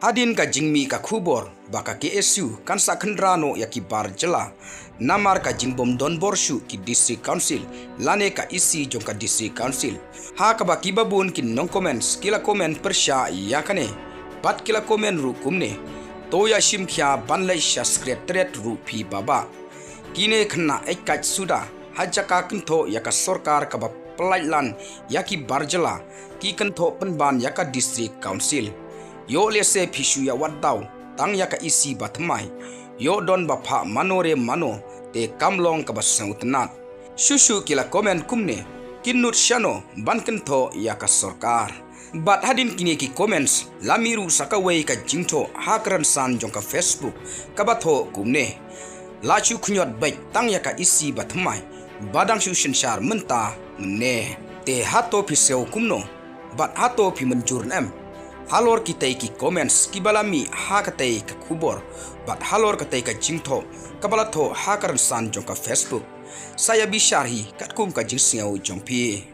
Hadin ka jingmi ka khubor baka KSU kan sakhendrano ya ki barjela namar ka jingbom don borshu ki district council lane ka isi jong ka district council ha ka ba ki babun kin non comments kila comment persya ya kane bat kila comment ru kumne to ya shim khya banlai sha secretariat ru phi baba kine khna ekat suda hajaka kentho ya ka sorkar ka ba pelailan ya ki barjela ki kentho penban ya ka district council yo lese pishu ya wadau tang ya ka isi ba thymmai yo don ba pha manore mano te kamlong ka ba sautnat shuh kila comment kumne kinnut shano banken tho ya ka sorkar bat hadin kini ki comments lamiru sakawei ka jingtho hakran san jong ka facebook ka ba tho kumne la chu khnyot bai tang ya ka isi ba thymmai badang shu shinshar menta ne te hato piseu kumno bat hato pi menjur em halor kita ki comments ki balami ha katai ka khubor bat halor katai ka jingtho kabalatho ha karan san jong ka facebook saya bisharhi katkum ka jingsiau jongpi